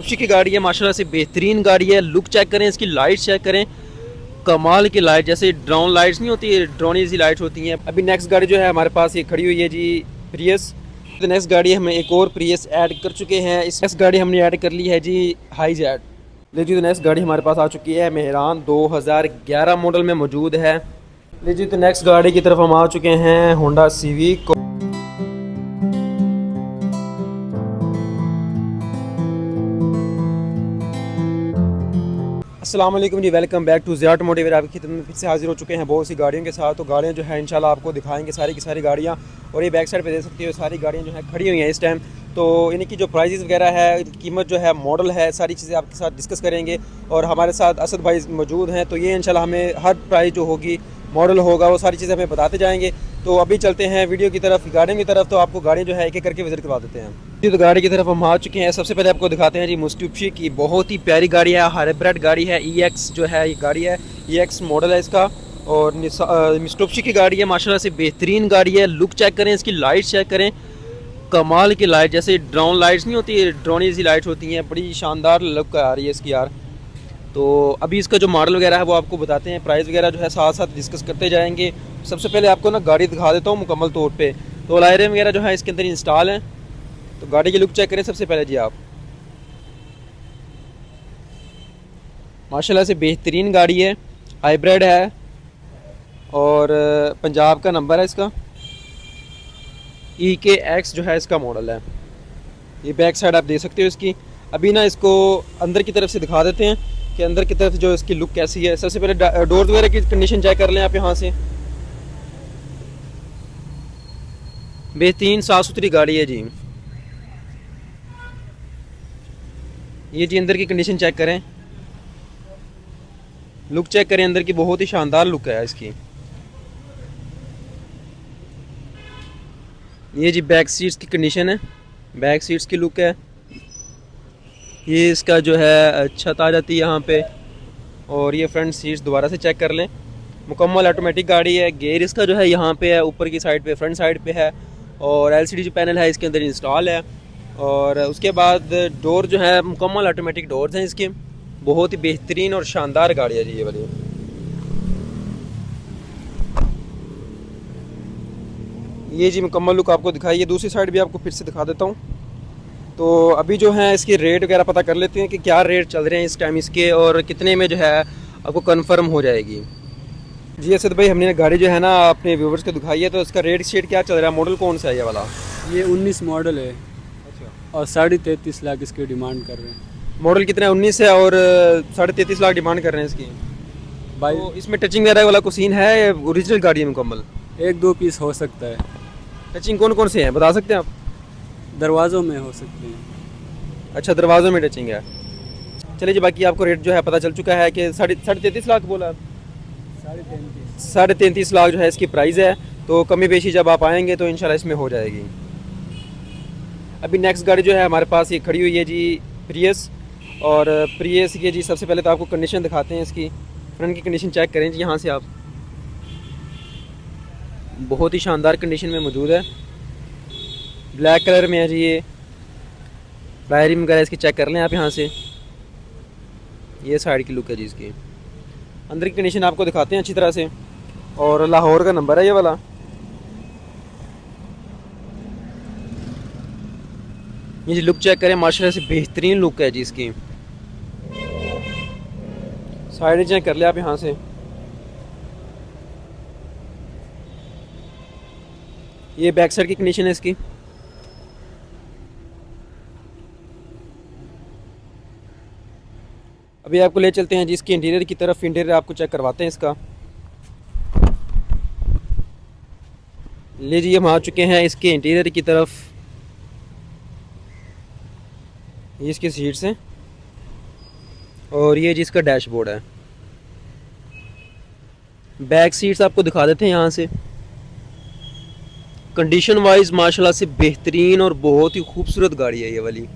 मिस्टुबिशी की गाड़ी है, माशाल्लाह से बेहतरीन गाड़ी है। लुक चेक करें, इसकी लाइट चेक करें, कमाल की लाइट, जैसे ड्रोन लाइट्स नहीं होती, ड्रोन सी लाइट्स होती हैं। अभी नेक्स्ट गाड़ी जो है हमारे पास ये खड़ी हुई है जी, प्रियस। तो नेक्स्ट गाड़ी हमने एक और प्रियस ऐड कर चुके हैं। इस नेक्स्ट गाड़ी हमने ऐड कर ली है जी हाईजेट। लीजिए तो नेक्स्ट गाड़ी हमारे पास आ चुकी है, मेहरान 2011 मॉडल में मौजूद है। लीजिए तो नेक्स्ट गाड़ी की तरफ हम आ चुके हैं, होंडा सिविक। अस्सलाम वालेकुम ji, welcome back to Zia automotive. आपकी खिदमत में फिर से हाजिर हो चुके हैं बहुत सी गाड़ियों के साथ। तो गाड़ियाँ जो है इंशाल्लाह आपको दिखाएंगे सारी की सारी गाड़ियाँ। और ये बैक साइड पे देख सकते हो सारी गाड़ियाँ जो है खड़ी हुई हैं इस टाइम। तो इनकी जो प्राइजेस वगैरह है, कीमत जो है, मॉडल है, सारी चीज़ें आपके साथ डिस्कस करेंगे। और हमारे साथ असद भाई मौजूद हैं, तो ये इंशाल्लाह हमें हर प्राइस जो होगी, मॉडल होगा, वो सारी चीज़ें हमें बताते जाएंगे। तो अभी चलते हैं वीडियो की तरफ, गाड़ियों की तरफ। तो आपको गाड़ियाँ जो है एक एक करके विजिट करवा देते हैं जी। तो गाड़ी की तरफ हम आ चुके हैं। सबसे पहले आपको दिखाते हैं जी मित्सुबिशी की बहुत ही प्यारी गाड़ी है, हाइब्रिड गाड़ी है। EX जो है ये गाड़ी है, EX मॉडल है इसका। और मित्सुबिशी की गाड़ी है, माशाल्लाह से बेहतरीन गाड़ी है। लुक चेक करें, इसकी लाइट चेक करें, कमाल की लाइट, जैसे ड्रोन लाइट्स नहीं होती, ड्रोन सी लाइट्स होती हैं। बड़ी शानदार लुक आ रही है इसकी यार। तो अभी इसका जो मॉडल वगैरह है वो आपको बताते हैं, प्राइस वगैरह जो है साथ साथ डिस्कस करते जाएंगे। सबसे पहले आपको ना गाड़ी दिखा देता हूँ मुकम्मल तौर पे। तो लायरें वगैरह जो है इसके अंदर इंस्टॉल हैं। तो गाड़ी की लुक चेक करें सबसे पहले जी आप। माशाल्लाह से बेहतरीन गाड़ी है, हाइब्रिड है और पंजाब का नंबर है इसका। EKX जो है इसका मॉडल है। ये बैक साइड आप देख सकते हो इसकी। अभी ना इसको अंदर की तरफ से दिखा देते हैं कि अंदर की तरफ जो इसकी लुक कैसी है। सबसे पहले डोर्स वगैरह की कंडीशन चेक कर लें आप यहाँ से। बेहतरीन साफ़ सुथरी गाड़ी है जी। ये जी अंदर की कंडीशन चेक करें, लुक चेक करें अंदर की, बहुत ही शानदार लुक है इसकी। ये जी बैक सीट्स की कंडीशन है, बैक सीट्स की लुक है। ये इसका जो है छत आ जाती है यहाँ पे। और ये फ्रंट सीट्स दोबारा से चेक कर लें, मुकम्मल ऑटोमेटिक गाड़ी है। गेयर इसका जो है यहाँ पे है, ऊपर की साइड पे, फ्रंट साइड पे है। और LCD जो पैनल है इसके अंदर इंस्टॉल है। और उसके बाद डोर जो है मुकम्मल ऑटोमेटिक डोर्स हैं इसके। बहुत ही बेहतरीन और शानदार गाड़ी है जी ये वाली। ये जी मुकम्मल लुक आपको दिखाई है। दूसरी साइड भी आपको फिर से दिखा देता हूँ। तो अभी जो है इसकी रेट वगैरह पता कर लेते हैं कि क्या रेट चल रहे हैं इस टाइम इसके, और कितने में जो है आपको कंफर्म हो जाएगी जी। असद भाई, हमने गाड़ी जो है ना अपने व्यूवर्स को दिखाई है, तो इसका रेट शेट क्या चल रहा है? मॉडल कौन सा है ये वाला? ये 19 मॉडल है। अच्छा। और 33.5 लाख इसकी डिमांड कर रहे हैं। मॉडल कितना है? 19 है और 33.5 लाख डिमांड कर रहे हैं इसकी। भाई तो इसमें टचिंग वगैरह वाला कोई सीन है? ओरिजिनल गाड़ी है मुकम्मल? एक दो पीस हो सकता है, टचिंग कौन कौन से हैं बता सकते हैं आप? दरवाज़ों में हो सकते हैं। अच्छा, दरवाज़ों में टचिंग है। चलिए जी, बाकी आपको रेट जो है पता चल चुका है कि 33.5 लाख बोला। 33.5। 33.5 लाख जो है इसकी प्राइस है। तो कमी पेशी जब आप आएंगे तो इंशाल्लाह इसमें हो जाएगी। अभी नेक्स्ट गाड़ी जो है हमारे पास ये खड़ी हुई है जी, प्रियस। और प्रियस की जी सबसे पहले तो आपको कंडीशन दिखाते हैं इसकी। फ्रंट की कंडीशन चेक करें जी यहाँ से आप, बहुत ही शानदार कंडीशन में मौजूद है। ब्लैक कलर में है जी ये। वायरिंग वगैरह इसकी चेक कर लें आप यहाँ से। ये साइड की लुक है जी इसकी। अंदर की कंडीशन आपको दिखाते हैं अच्छी तरह से। और लाहौर का नंबर है ये वाला। ये जी लुक चेक करें, माशाल्लाह से बेहतरीन लुक है जी इसकी। साइड चेक कर ले आप यहाँ से। ये बैक साइड की कंडीशन है इसकी। अभी आपको ले चलते हैं जी इसके इंटीरियर की तरफ। इंटीरियर आपको चेक करवाते हैं इसका। ले जी हम आ चुके हैं इसके इंटीरियर की तरफ। ये इसकी सीट्स हैं और ये जी इसका डैशबोर्ड है। बैक सीट्स आपको दिखा देते हैं यहाँ से। कंडीशन वाइज माशाल्लाह से बेहतरीन और बहुत ही खूबसूरत गाड़ी है ये वाली।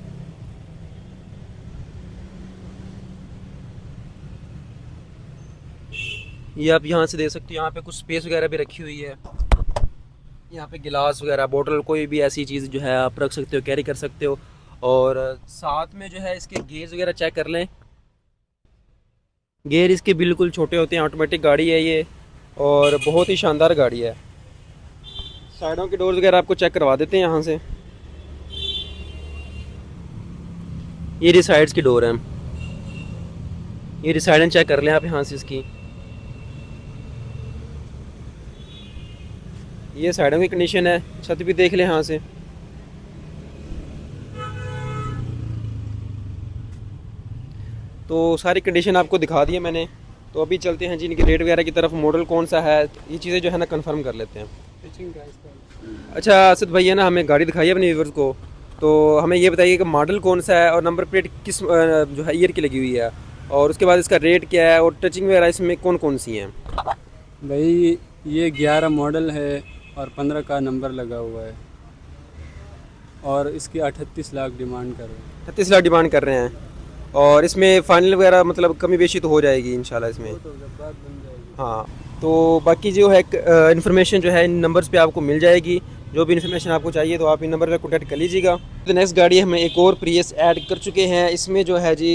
ये आप यहाँ से देख सकते हो, यहाँ पे कुछ स्पेस वगैरह भी रखी हुई है। यहाँ पे गिलास वगैरह, बोतल, कोई भी ऐसी चीज़ जो है आप रख सकते हो, कैरी कर सकते हो। और साथ में जो है इसके गेयर्स वगैरह चेक कर लें। गेयर इसके बिल्कुल छोटे होते हैं, ऑटोमेटिक गाड़ी है ये और बहुत ही शानदार गाड़ी है। साइडों के डोर्स वगैरह आपको चेक करवा देते हैं यहाँ से। ये रही साइड्स की डोर है, ये रही साइडें चेक कर लें आप यहाँ से इसकी। ये साइडों की कंडीशन है, छत भी देख लें यहाँ से। तो सारी कंडीशन आपको दिखा दी है मैंने। तो अभी चलते हैं जी इनकी रेट वगैरह की तरफ, मॉडल कौन सा है, ये चीज़ें जो है ना कंफर्म कर लेते हैं। अच्छा असद भैया ना हमें गाड़ी दिखाई है अपने व्यूवर्स को, तो हमें ये बताइए कि मॉडल कौन सा है और नंबर प्लेट किस जो है ईयर की लगी हुई है, और उसके बाद इसका रेट क्या है और टचिंग वगैरह इसमें कौन कौन सी हैं। भाई ये 11 मॉडल है और 15 का नंबर लगा हुआ है और इसकी 38 लाख डिमांड कर रहे हैं। 36 लाख डिमांड कर रहे हैं, और इसमें फाइनल वगैरह मतलब कमी बेशी तो हो जाएगी इंशाल्लाह इसमें। तो जब बात बन जाएगी। हाँ, तो बाकी जो है इन्फॉर्मेशन जो है इन नंबर्स पे आपको मिल जाएगी। जो भी इन्फॉर्मेशन आपको चाहिए तो आप इन नंबर पर कॉन्टैक्ट कर लीजिएगा। तो नेक्स्ट गाड़ी हम एक और प्रियस ऐड कर चुके हैं। इसमें जो है जी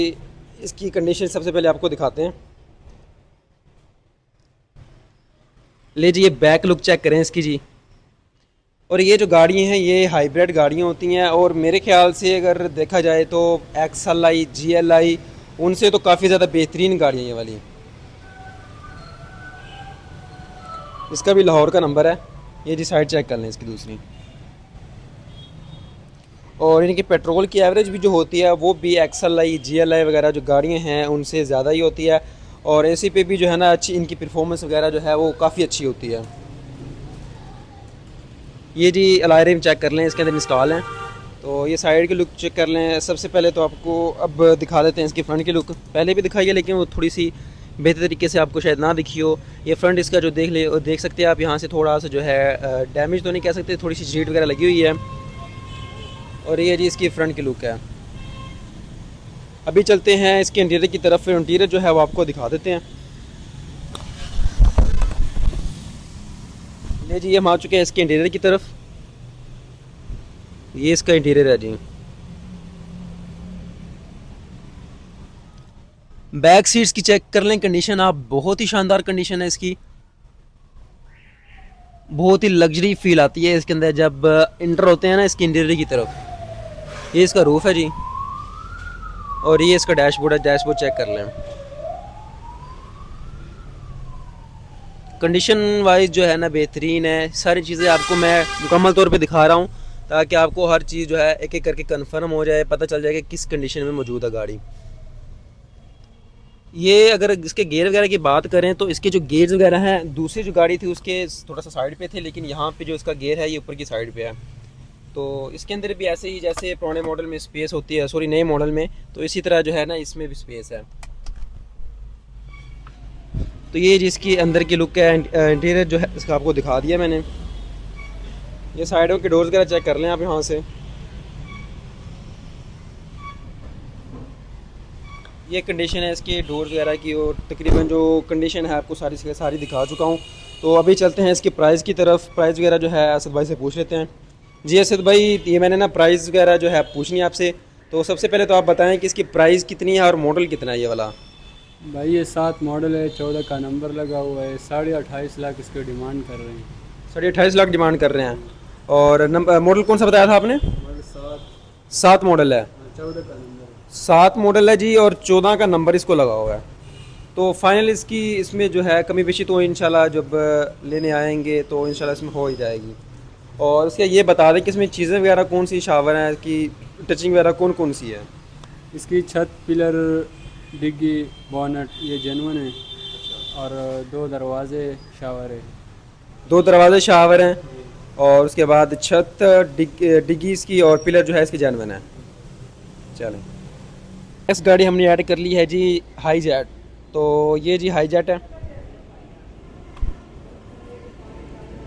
इसकी कंडीशन सबसे पहले आपको दिखाते हैं। ले जी ये बैक लुक चेक करें इसकी जी। और ये जो गाड़ियाँ हैं ये हाइब्रिड गाड़ियाँ होती हैं, और मेरे ख्याल से अगर देखा जाए तो XLI GLI उनसे तो काफ़ी ज़्यादा बेहतरीन गाड़ियाँ ये वाली। इसका भी लाहौर का नंबर है, ये जी साइड चेक कर लें इसकी दूसरी। और इनकी पेट्रोल की एवरेज भी जो होती है वो भी XLI GLI वगैरह जो गाड़ियाँ हैं उनसे ज़्यादा ही होती है, और AC पे भी जो है ना अच्छी इनकी परफॉर्मेंस वगैरह जो है वो काफ़ी अच्छी होती है। ये जी अलॉय रिम चेक कर लें, इसके अंदर इंस्टॉल हैं। तो ये साइड की लुक चेक कर लें। सबसे पहले तो आपको अब दिखा देते हैं इसकी फ्रंट की लुक। पहले भी दिखाई है लेकिन वो थोड़ी सी बेहतर तरीके से आपको शायद ना दिखी हो। ये फ्रंट इसका जो देख सकते हैं आप यहाँ से थोड़ा सा जो है डैमेज तो नहीं कह सकते, थोड़ी सी जीट वगैरह लगी हुई है। और ये जी इसकी फ्रंट की लुक है। अभी चलते हैं इसके इंटीरियर की तरफ, फिर इंटीरियर जो है वो आपको दिखा देते हैं। ले जी हम आ चुके हैं इसके इंटीरियर की तरफ। ये इसका इंटीरियर है जी। बैक सीट्स की चेक कर लें कंडीशन आप, बहुत ही शानदार कंडीशन है इसकी। बहुत ही लग्जरी फील आती है इसके अंदर जब इंटर होते हैं ना इसके इंटीरियर की तरफ। ये इसका रूफ है जी, और ये इसका डैशबोर्ड है। डैशबोर्ड चेक कर लें। कंडीशन वाइज जो है ना बेहतरीन है। सारी चीज़ें आपको मैं मुकम्मल तौर पे दिखा रहा हूँ ताकि आपको हर चीज़ जो है एक एक करके कंफर्म हो जाए, पता चल जाए कि किस कंडीशन में मौजूद है गाड़ी। ये अगर इसके गेयर वगैरह की बात करें तो इसके जो गेयर्स वगैरह हैं दूसरी जो गाड़ी थी उसके थोड़ा सा साइड पे थे, लेकिन यहाँ पे जो इसका गेयर है ये ऊपर की साइड पे है। तो इसके अंदर भी ऐसे ही जैसे पुराने मॉडल में स्पेस होती है, सॉरी नए मॉडल में, तो इसी तरह जो है ना इसमें भी स्पेस है। तो ये जिसकी अंदर की लुक है, इंटीरियर जो है इसका आपको दिखा दिया मैंने। ये साइडों के डोर्स वगैरह चेक कर लें आप यहाँ से। ये कंडीशन है इसके डोर्स वगैरह की, और तकरीबन जो कंडीशन है आपको सारी दिखा चुका हूँ। तो अभी चलते हैं इसके प्राइस की तरफ। प्राइस वगैरह जो है असद भाई से पूछ लेते हैं। जी असद भाई, ये मैंने ना प्राइस वगैरह जो है पूछनी है आपसे, तो सबसे पहले तो आप बताएं कि इसकी प्राइस कितनी है और मॉडल कितना है ये वाला। भाई ये 7 मॉडल है, 14 का नंबर लगा हुआ है, 28.5 लाख इसकी डिमांड कर रहे हैं। 28.5 लाख डिमांड कर रहे हैं। और नंबर मॉडल कौन सा बताया था आपने? 7 मॉडल है, 14 का नंबर है। 7 मॉडल है जी, और 14 का नंबर इसको लगा हुआ है। तो फाइनल इसकी इसमें जो है कमी बेशी तो इंशाल्लाह जब लेने आएंगे तो इंशाल्लाह इसमें हो ही जाएगी। और उसके ये बता दें कि इसमें चीज़ें वगैरह कौन सी शावर हैं, कि टचिंग वगैरह कौन कौन सी है। इसकी छत, पिलर, डिग्गी, बोनट ये जेन्युइन है, और 2 दरवाजे शावर है। 2 दरवाजे शावर हैं, और उसके बाद छत, डिग्गी इसकी और पिलर जो है इसकी जेन्युइन है। चलें, इस गाड़ी हमने ऐड कर ली है जी हाई जेट। तो ये जी हाई जेट है।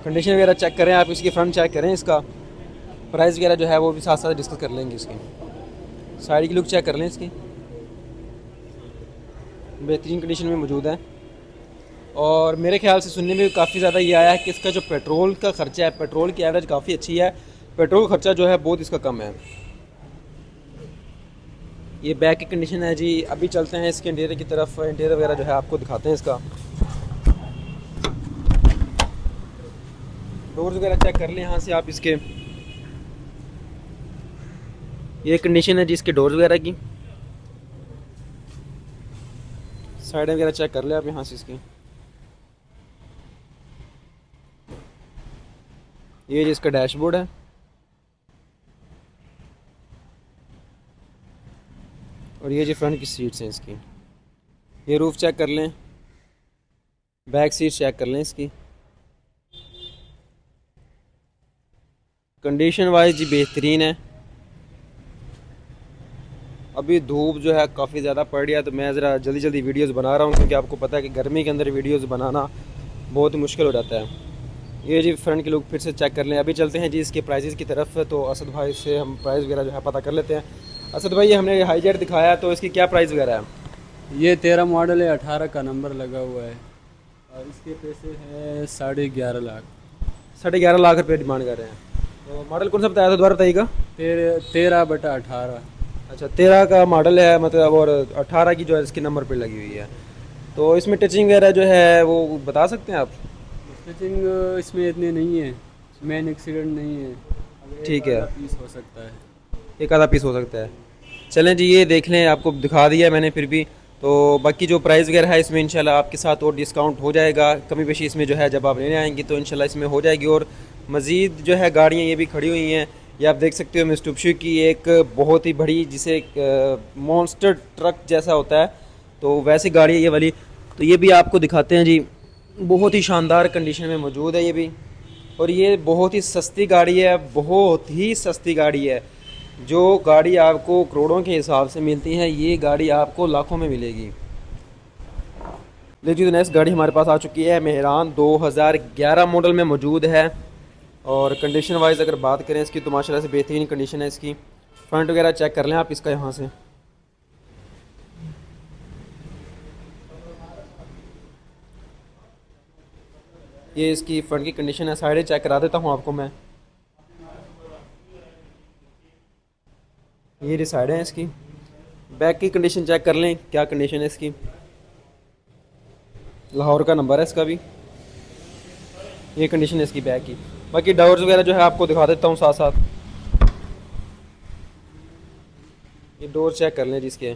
कंडीशन वगैरह चेक करें आप, इसकी फ्रंट चेक करें, इसका प्राइस वगैरह जो है वो भी साथ साथ डिस्कस कर लेंगे। इसकी साइड की लुक चेक कर लें, इसकी बेहतरीन कंडीशन में मौजूद है। और मेरे ख्याल से सुनने में काफ़ी ज़्यादा ये आया है कि इसका जो पेट्रोल का ख़र्चा है, पेट्रोल की एवरेज काफ़ी अच्छी है। पेट्रोल खर्चा जो है बहुत इसका कम है। ये बैक की कंडीशन है जी। अभी चलते हैं इसके इंटीरियर की तरफ, इंटीरियर वगैरह जो है आपको दिखाते हैं इसका। डोर्स वगैरह चेक कर लें यहाँ से आप इसके। ये कंडीशन है जी इसके डोर्स वगैरह की। साइड वगैरह चेक कर लें आप यहाँ से इसकी। ये जी इसका डैशबोर्ड है। और ये जी फ्रंट की सीट्स हैं इसकी। ये रूफ चेक कर लें, बैक सीट चेक कर लें इसकी। कंडीशन वाइज जी बेहतरीन है। अभी धूप जो है काफ़ी ज़्यादा पड़ रही है, तो मैं ज़रा जल्दी जल्दी वीडियोस बना रहा हूँ, क्योंकि आपको पता है कि गर्मी के अंदर वीडियोस बनाना बहुत मुश्किल हो जाता है। ये जी फ्रंट की लुक फिर से चेक कर लें। अभी चलते हैं जी इसके प्राइजेज़ की तरफ, तो असद भाई से हम प्राइस वगैरह जो है पता कर लेते हैं। असद भाई, ये हमने हाईजेट दिखाया, तो इसकी क्या प्राइस वगैरह है? ये 13 मॉडल है, 18 का नंबर लगा हुआ है और इसके पैसे हैं 11.5 लाख। 11.5 लाख रुपये डिमांड कर रहे हैं। तो मॉडल कौन सा बताया था, दोबारा बताइएगा। 13/18। अच्छा, 13 का मॉडल है मतलब, और 18 की जो है इसकी नंबर प्लेट लगी हुई है। तो इसमें टचिंग वगैरह जो है वो बता सकते हैं आप? स्टिचिंग इसमें इतनी नहीं है, मेन एक्सीडेंट नहीं है। ठीक है, पीस हो सकता है, एक आधा पीस हो सकता है। चलें जी, ये देख लें, आपको दिखा दिया है मैंने फिर भी। तो बाकी जो प्राइस वगैरह है इसमें इंशाल्लाह आपके साथ और डिस्काउंट हो जाएगा, कमी पेशी इसमें जो है जब आप लेने आएंगी तो इंशाल्लाह इसमें हो जाएगी। और मज़ीद जो है गाड़ियाँ ये भी खड़ी हुई हैं, ये आप देख सकते हो मित्सुबिशी की एक बहुत ही बड़ी, जिसे मॉन्स्टर ट्रक जैसा होता है, तो वैसी गाड़ी है ये वाली। तो ये भी आपको दिखाते हैं जी, बहुत ही शानदार कंडीशन में मौजूद है ये भी। और ये बहुत ही सस्ती गाड़ी है, बहुत ही सस्ती गाड़ी है। जो गाड़ी आपको करोड़ों के हिसाब से मिलती है, ये गाड़ी आपको लाखों में मिलेगी। लेकिन तो नेक्स्ट गाड़ी हमारे पास आ चुकी है, मेहरान 2011 मॉडल में मौजूद है। और कंडीशन वाइज अगर बात करें इसकी, तो माशाल्लाह से बेहतरीन कंडीशन है इसकी। फ्रंट वगैरह चेक कर लें आप इसका यहाँ से। ये इसकी फ्रंट की कंडीशन है, साइडें चेक करा देता हूँ आपको मैं। ये साइडें हैं इसकी। बैक की कंडीशन चेक कर लें, क्या कंडीशन है इसकी। लाहौर का नंबर है इसका भी। ये कंडीशन है इसकी बैक की। बाकी डोर्स वगैरह जो है आपको दिखा देता हूँ साथ साथ। ये डोर चेक कर लें जिसके।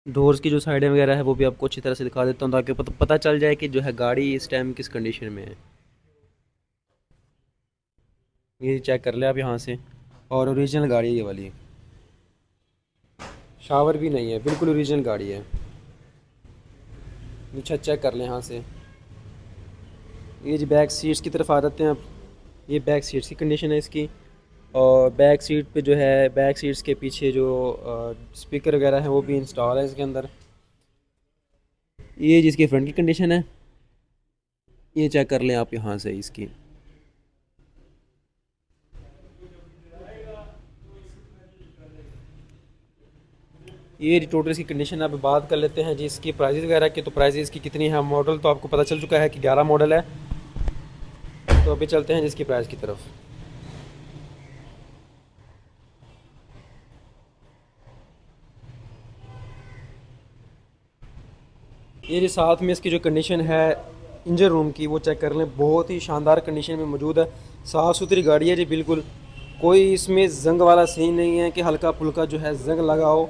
डोर्स की जो साइडें वगैरह है वो भी आपको अच्छी तरह से दिखा देता हूँ, ताकि पता चल जाए कि जो है गाड़ी इस टाइम किस कंडीशन में है। ये चेक कर ले आप यहाँ से। और ओरिजिनल गाड़ी है ये वाली, शावर भी नहीं है, बिल्कुल ओरिजिनल गाड़ी है। नीचे चेक कर लें यहाँ से। ये जी बैक सीट्स की तरफ आ जाते हैं आप। ये बैक सीट्स की कंडीशन है इसकी। और बैक सीट पे जो है, बैक सीट्स के पीछे जो स्पीकर वगैरह है वो भी इंस्टॉल है इसके अंदर। ये जिसकी फ्रंट की कंडीशन है, ये चेक कर लें आप यहाँ से इसकी। ये टोटल इसकी कंडीशन। अब बात कर लेते हैं जी इसकी प्राइस वगैरह की। तो प्राइस इसकी कितनी है, मॉडल तो आपको पता चल चुका है कि 11 मॉडल है। तो अभी चलते हैं जिसकी प्राइस की तरफ। ये जी साथ में इसकी जो कंडीशन है इंजन रूम की, वो चेक कर लें, बहुत ही शानदार कंडीशन में मौजूद है। साफ़ सुथरी गाड़ी है जी बिल्कुल, कोई इसमें जंग वाला सीन नहीं है कि हल्का फुल्का जो है जंग लगा हो।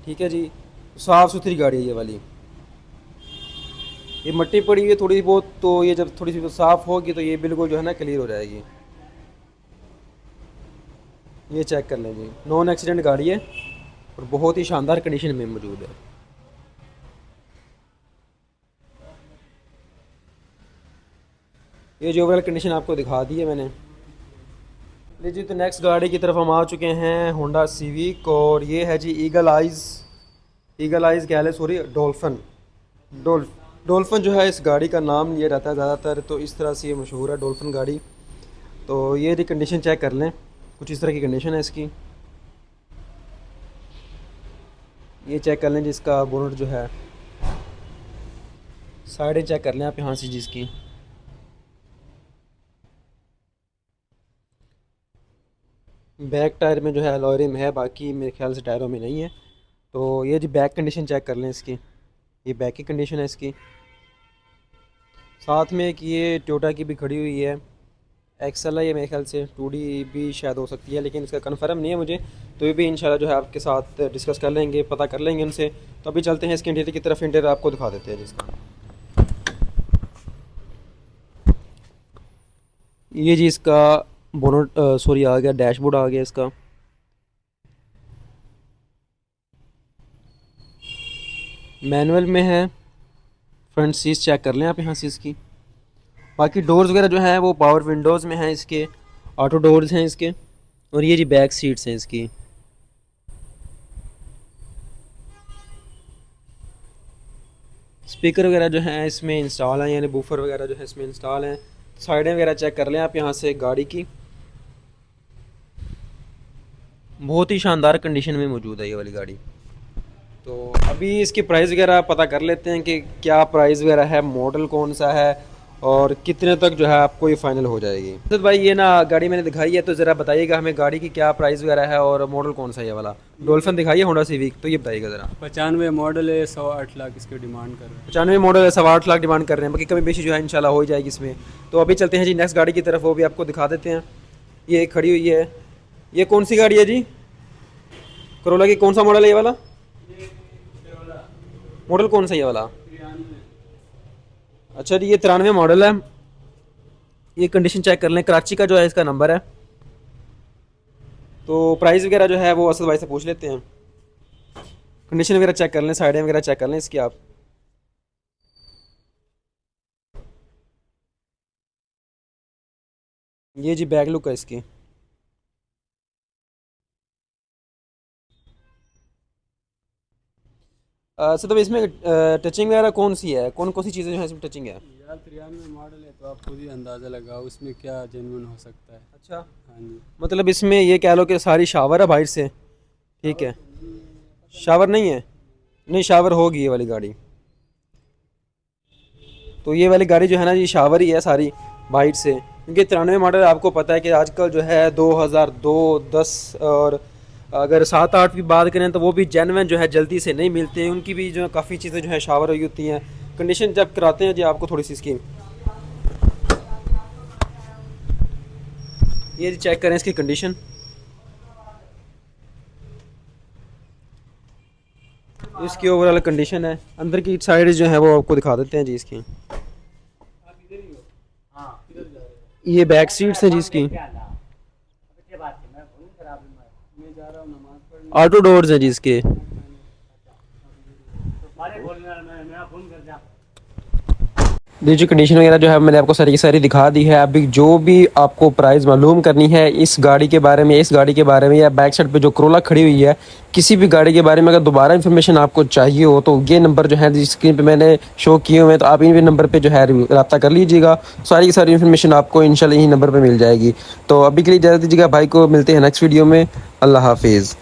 ठीक है जी, साफ़ सुथरी गाड़ी है ये वाली। ये मट्टी पड़ी हुई है थोड़ी बहुत, तो ये जब थोड़ी सी साफ़ होगी तो ये बिल्कुल जो है ना क्लियर हो जाएगी। ये चेक कर लें जी, नॉन एक्सीडेंट गाड़ी है और बहुत ही शानदार कंडीशन में मौजूद है। ये जो ओवरऑल कंडीशन आपको दिखा दी है मैंने। लीजिए, तो नेक्स्ट गाड़ी की तरफ हम आ चुके हैं, होंडा सिविक। और ये है जी ईगल आइज़ कह लें, सॉरी डॉल्फिन। डॉल्फिन जो है इस गाड़ी का नाम लिया जाता है ज़्यादातर, तो इस तरह से ये मशहूर है डॉल्फिन गाड़ी। तो ये जी कंडीशन चेक कर लें, कुछ इस तरह की कंडीशन है इसकी। ये चेक कर लें जिसका बोनट जो है, साइडें चेक कर लें आप यहाँ से जिसकी। बैक टायर में जो है अलॉय रिम है, बाकी मेरे ख्याल से टायरों में नहीं है। तो ये जी बैक कंडीशन चेक कर लें इसकी, ये बैक की कंडीशन है इसकी। साथ में एक ये टोयोटा की भी खड़ी हुई है, एक्सल है ये मेरे ख्याल से, 2D भी शायद हो सकती है, लेकिन इसका कंफर्म नहीं है मुझे। तो ये भी इंशाल्लाह जो है आपके साथ डिस्कस कर लेंगे, पता कर लेंगे उनसे। तो अभी चलते हैं इसके इंटीरियर की तरफ, इंटीरियर आपको दिखा देते हैं जिसका। ये जी इसका बोनट सॉरी आ गया, डैशबोर्ड आ गया इसका। मैनुअल में है, फ्रंट सीट चेक कर लें आप यहाँ से इसकी। बाकी डोर्स वगैरह जो है वो पावर विंडोज़ में हैं इसके, ऑटो डोर्स हैं इसके। और ये जी बैक सीट्स हैं इसकी। स्पीकर वगैरह जो हैं इसमें इंस्टॉल हैं, यानी बूफर वगैरह जो है इसमें इंस्टॉल हैं। साइडें वगैरह चेक कर लें आप यहाँ से गाड़ी की, बहुत ही शानदार कंडीशन में मौजूद है ये वाली गाड़ी। तो अभी इसकी प्राइस वगैरह पता कर लेते हैं कि क्या प्राइस वगैरह है, मॉडल कौन सा है और कितने तक जो है आपको ये फाइनल हो जाएगी। तो भाई ये ना गाड़ी मैंने दिखाई है, तो ज़रा बताइएगा हमें गाड़ी की क्या प्राइस वगैरह है और मॉडल कौन सा है। ये वाला डॉल्फिन दिखाइए, होंडा सिविक, तो ये बताइएगा ज़रा। 95 मॉडल है, 108 लाख इसकी डिमांड कर रहे हैं। 95 मॉडल है, 8.25 लाख डिमांड कर रहे हैं। बाकी कमी बेशी जो है इंशाल्लाह हो ही जाएगी इसमें। तो अभी चलते हैं जी नेक्स्ट गाड़ी की तरफ, वो भी आपको दिखा देते हैं। ये खड़ी हुई है, ये कौन सी गाड़ी है जी? करोला की कौन सा मॉडल है ये वाला? मॉडल कौन सा ये वाला? अच्छा जी, ये 93 मॉडल है। ये कंडीशन चेक कर लें, कराची का जो है इसका नंबर है। तो प्राइस वगैरह जो है वो असद भाई से पूछ लेते हैं। कंडीशन वगैरह चेक कर लें, साइडें वगैरह चेक कर लें इसकी आप। ये जी बैक लुक है इसकी। सर तो इसमें टचिंग वगैरह कौन सी है, कौन कौन सी चीज़ें जो है इसमें टचिंग है? यार 93 मॉडल है तो आप खुद ही अंदाज़ा लगाओ उसमें क्या जेन्युइन हो सकता है। अच्छा, हाँ जी। मतलब इसमें ये कह लो कि सारी शावर है बाहर से, ठीक है? शावर नहीं है? नहीं, शावर होगी ये वाली गाड़ी। तो ये वाली गाड़ी जो है ना जी शावर ही है सारी बाइट से, क्योंकि 93 मॉडल आपको पता है कि आजकल जो है 2002, 10 और अगर 7-8 की बात करें तो वो भी जेन्युइन जो है जल्दी से नहीं मिलते हैं। उनकी भी जो है काफ़ी चीज़ें जो है शावर हुई होती हैं। कंडीशन जब कराते हैं जी आपको थोड़ी सी इसकी, ये जी चेक करें इसकी कंडीशन। इसकी ओवरऑल कंडीशन है। अंदर की साइड जो है वो आपको दिखा देते हैं जी इसकी। ये बैक सीट्स हैं जी इसकी, ऑटो डोर्स हैं जी इसके। देखिए कंडीशन वगैरह जो है मैंने आपको सारी की सारी दिखा दी है। अभी जो भी आपको प्राइस मालूम करनी है इस गाड़ी के बारे में, इस गाड़ी के बारे में, या बैक साइड पे जो करोला खड़ी हुई है, किसी भी गाड़ी के बारे में अगर दोबारा इन्फॉर्मेशन आपको चाहिए हो तो ये नंबर जो है स्क्रीन पे मैंने शो किए हुए हैं, तो आप इन नंबर पे जो है रब्ता कर लीजिएगा। सारी की सारी इन्फॉर्मेशन आपको इंशाल्लाह यही नंबर पर मिल जाएगी। तो अभी के लिए इजाज़त दीजिएगा, भाई को मिलते हैं नेक्स्ट वीडियो में। अल्लाह हाफिज़।